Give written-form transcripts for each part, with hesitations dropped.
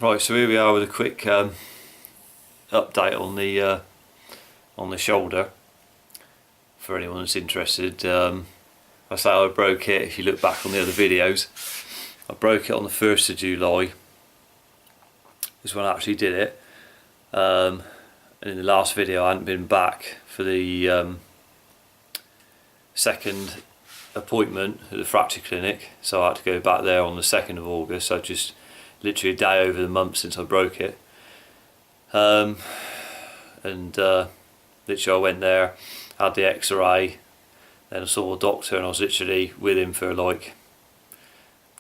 Right, so here we are with a quick update on the shoulder for anyone that's interested. I say I broke it. If you look back on the other videos, I broke it on the 1st of July. Is when I actually did it. And in the last video, I hadn't been back for the second appointment at the fracture clinic, so I had to go back there on the 2nd of August. So just literally a day over the month since I broke it. Literally I went there, had the x-ray, then I saw a doctor, and I was literally with him for like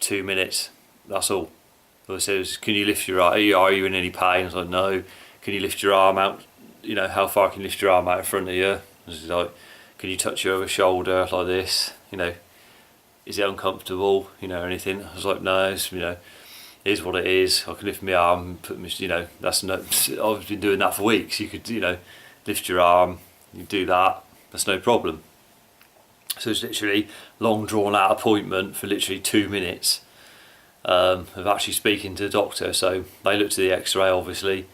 2 minutes, that's all. All I said was, can you lift your arm, are you in any pain? I was like, no. Can you lift your arm out, you know, how far can you lift your arm out in front of you? I was like, can you touch your other shoulder like this, you know, is it uncomfortable, you know, or anything? I was like, no, it's, you know, it is what it is. I can lift my arm and put my, you know, that's no, I've been doing that for weeks. You could, you know, lift your arm, you do that, that's no problem. So it's literally long drawn out appointment for literally 2 minutes of actually speaking to the doctor. So they looked at the x-ray obviously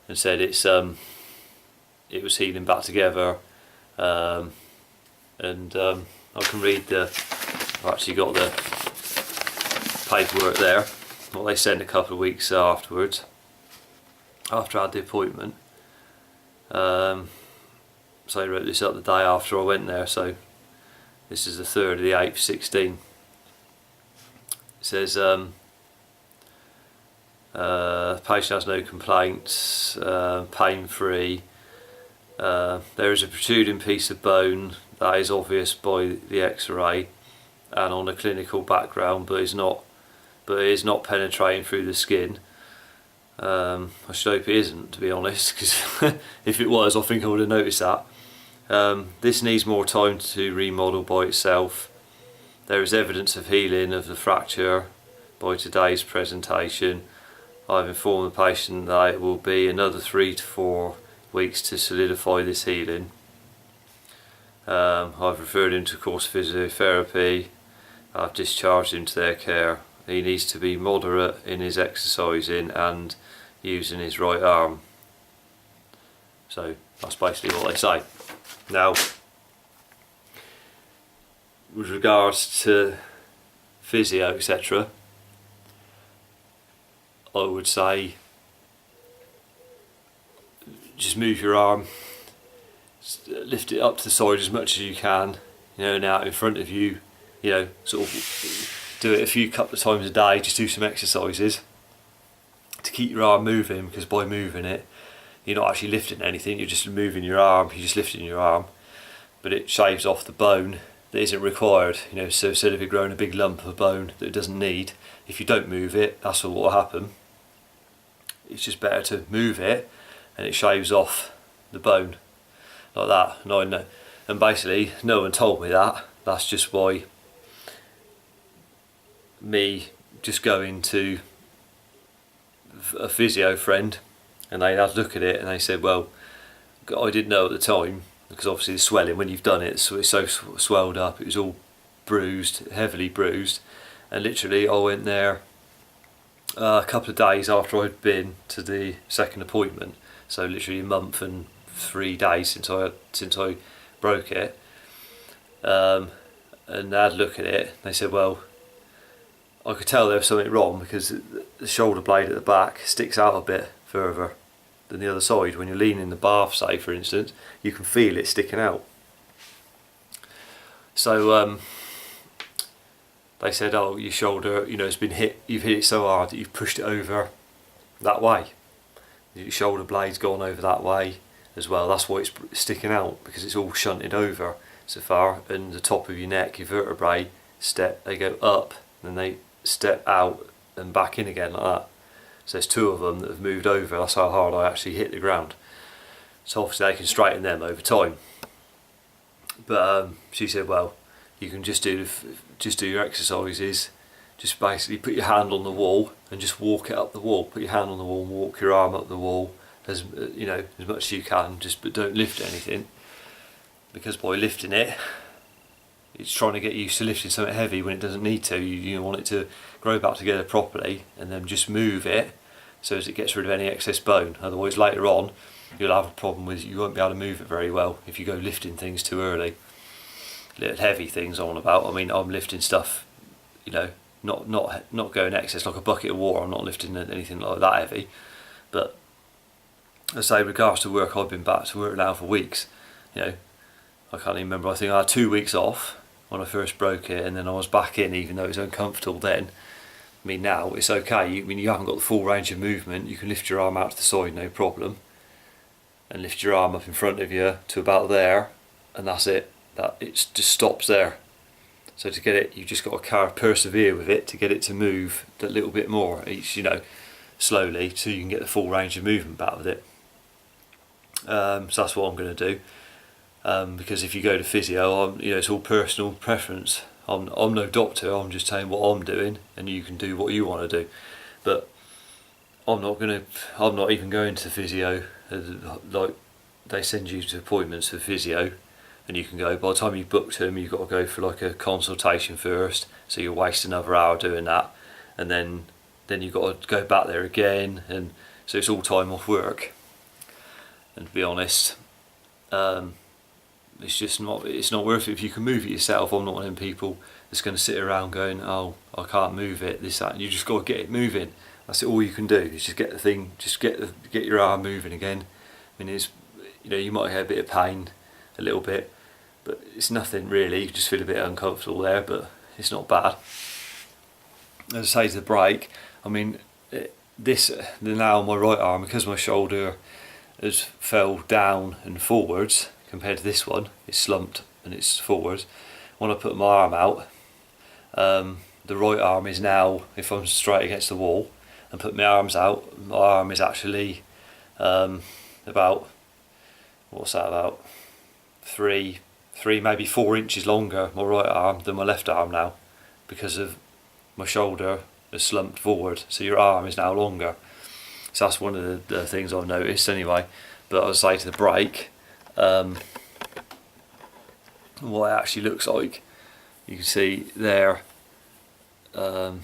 and said it was healing back together, I can read I've actually got the paperwork there, what they sent a couple of weeks afterwards, after I had the appointment. So I wrote this up the day after I went there, so this is the 3rd of the 8th, 16. It says, patient has no complaints, pain free. There is a protruding piece of bone that is obvious by the x-ray and on a clinical background, but it is not penetrating through the skin. I should hope it isn't, to be honest, because if it was, I think I would have noticed that. This needs more time to remodel by itself. There is evidence of healing of the fracture by today's presentation. I've informed the patient that it will be another 3 to 4 weeks to solidify this healing. I've referred him to course physiotherapy. I've discharged him to their care. He needs to be moderate in his exercising and using his right arm. So that's basically what they say. Now, with regards to physio, etc., I would say just move your arm, lift it up to the side as much as you can, you know, and out in front of you, you know, sort of do it a couple of times a day. Just do some exercises to keep your arm moving, because by moving it, you're not actually lifting anything, you're just moving your arm, you're just lifting your arm, but it shaves off the bone that isn't required, you know. So instead of it growing a big lump of bone that it doesn't need, if you don't move it, that's what will happen. It's just better to move it, and it shaves off the bone like that. And I know, and basically no one told me that. That's just by me just going to a physio friend, and they had a look at it and they said, well, I didn't know at the time, because obviously the swelling, when you've done it, so it's so swelled up, it was all bruised, heavily bruised. And literally I went there a couple of days after I'd been to the second appointment, so literally a month and 3 days since I broke it. And they had a look at it. They said, well, I could tell there was something wrong, because the shoulder blade at the back sticks out a bit further than the other side. When you're leaning the bath, say for instance, you can feel it sticking out. So they said, oh, your shoulder, you know, has been hit, you've hit it so hard that you've pushed it over that way. Your shoulder blade's gone over that way as well. That's why it's sticking out, because it's all shunted over so far. And the top of your neck, your vertebrae they go up, and then they step out and back in again like that. So there's 2 of them that have moved over. That's how hard I actually hit the ground. So obviously they can straighten them over time. But she said, well, you can just do your exercises. Just basically put your hand on the wall and just walk it up the wall. Put your hand on the wall and walk your arm up the wall as you know, as much as you can. But don't lift anything, because by lifting it, it's trying to get used to lifting something heavy when it doesn't need to. You want it to grow back together properly, and then just move it so as it gets rid of any excess bone. Otherwise later on you'll have a problem with, you won't be able to move it very well if you go lifting things too early. Little heavy things I'm on about. I mean, I'm lifting stuff, you know, not going excess like a bucket of water. I'm not lifting anything like that heavy. But as I say, regards to work, I've been back to work now for weeks. You know, I can't even remember. I think I had 2 weeks off when I first broke it, and then I was back in, even though it was uncomfortable then. I mean, now it's okay. I mean, you haven't got the full range of movement. You can lift your arm out to the side, no problem, and lift your arm up in front of you to about there, and that's it. That it just stops there. So to get it, you just got to persevere with it to get it to move that little bit more each, you know, slowly, so you can get the full range of movement back with it. So that's what I'm going to do. Because if you go to physio, you know, it's all personal preference. I'm no doctor. I'm just telling what I'm doing, and you can do what you want to do. But I'm not even going to physio. Like, they send you to appointments for physio, and you can go. By the time you book them, you've got to go for like a consultation first. So you'll waste another hour doing that, and then you've got to go back there again, and so it's all time off work. And to be honest, it's not worth it if you can move it yourself. I'm not one of them people that's going to sit around going, oh, I can't move it, this, that. You just got to get it moving. That's all you can do, is just get the thing, just get your arm moving again. I mean, you know, you might have a bit of pain, a little bit, but it's nothing really. You just feel a bit uncomfortable there, but it's not bad. As I say, to the break, I mean, now on my right arm, because my shoulder has fell down and forwards compared to this one, it's slumped and it's forwards. When I put my arm out, the right arm is now, if I'm straight against the wall and put my arms out, my arm is actually about, what's that, about 3 maybe 4 inches longer, my right arm, than my left arm now, because of my shoulder has slumped forward, so your arm is now longer. So that's one of the things I've noticed anyway. But as I say, to the break, what it actually looks like, you can see there, if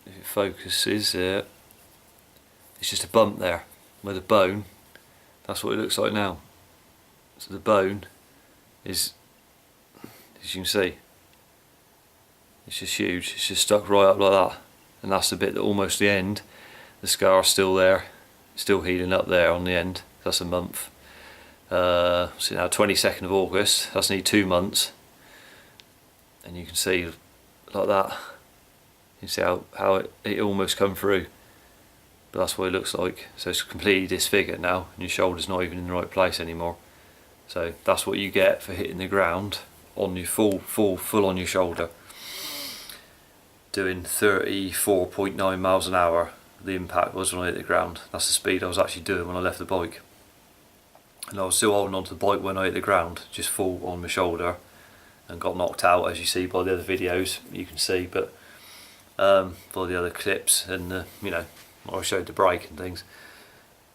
it focuses, it's just a bump there where the bone, that's what it looks like now. So the bone is, as you can see, it's just huge. It's just stuck right up like that, and that's the bit that almost the end, the scar's still there, still healing up there on the end. That's a month. So now 22nd of August, that's nearly 2 months, and you can see like that, you can see how it almost come through, but that's what it looks like. So it's completely disfigured now, and your shoulder's not even in the right place anymore. So that's what you get for hitting the ground on your full on your shoulder, doing 34.9 miles an hour. The impact was when I hit the ground. That's the speed I was actually doing when I left the bike, and I was still holding onto the bike when I hit the ground, just full on my shoulder, and got knocked out, as you see by the other videos. You can see, but by the other clips, and you know, I showed the brake and things.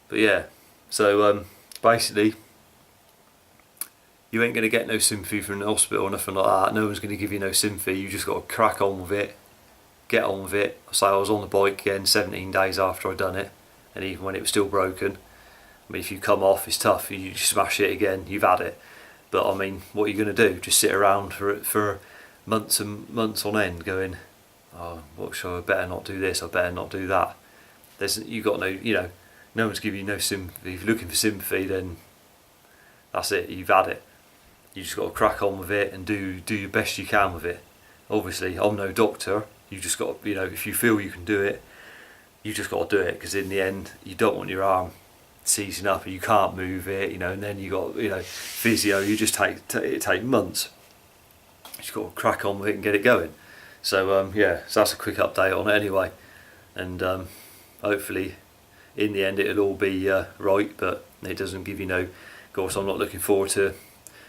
But yeah, so basically, you ain't going to get no sympathy from the hospital or nothing like that. No one's going to give you no sympathy. You just got to crack on with it, get on with it. So I was on the bike again 17 days after I'd done it, and even when it was still broken. I mean, if you come off, it's tough. You just smash it again, you've had it. But I mean, what are you going to do? Just sit around for months and months on end, going, "Oh, what shall I? Better not do this. I better not do that." You got no, you know, no one's giving you no sympathy. If you're looking for sympathy, then that's it. You've had it. You just got to crack on with it and do your best you can with it. Obviously, I'm no doctor. You just got to, you know, if you feel you can do it, you just got to do it, because in the end, you don't want your arm seizing up and you can't move it, you know, and then you got, you know, physio. You just take months. You just got to crack on with it and get it going. So yeah, so that's a quick update on it anyway, and hopefully in the end it'll all be right. But it doesn't give you no. Of course, I'm not looking forward to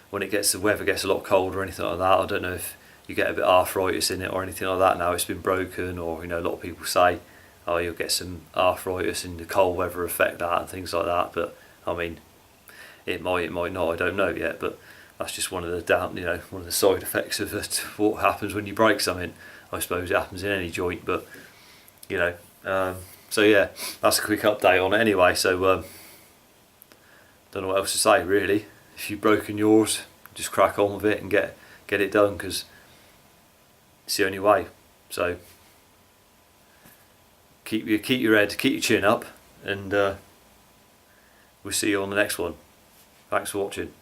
when the weather gets a lot colder or anything like that. I don't know if you get a bit of arthritis in it or anything like that now it's been broken, or, you know, a lot of people say, oh, you'll get some arthritis in the cold weather, affect that and things like that. But I mean, it might not, I don't know yet, but that's just one of the side effects of it, what happens when you break something. I suppose it happens in any joint, but you know, So yeah, that's a quick update on it anyway. So don't know what else to say really. If you've broken yours, just crack on with it and get it done, because it's the only way. So keep your head, keep your chin up, and we'll see you on the next one. Thanks for watching.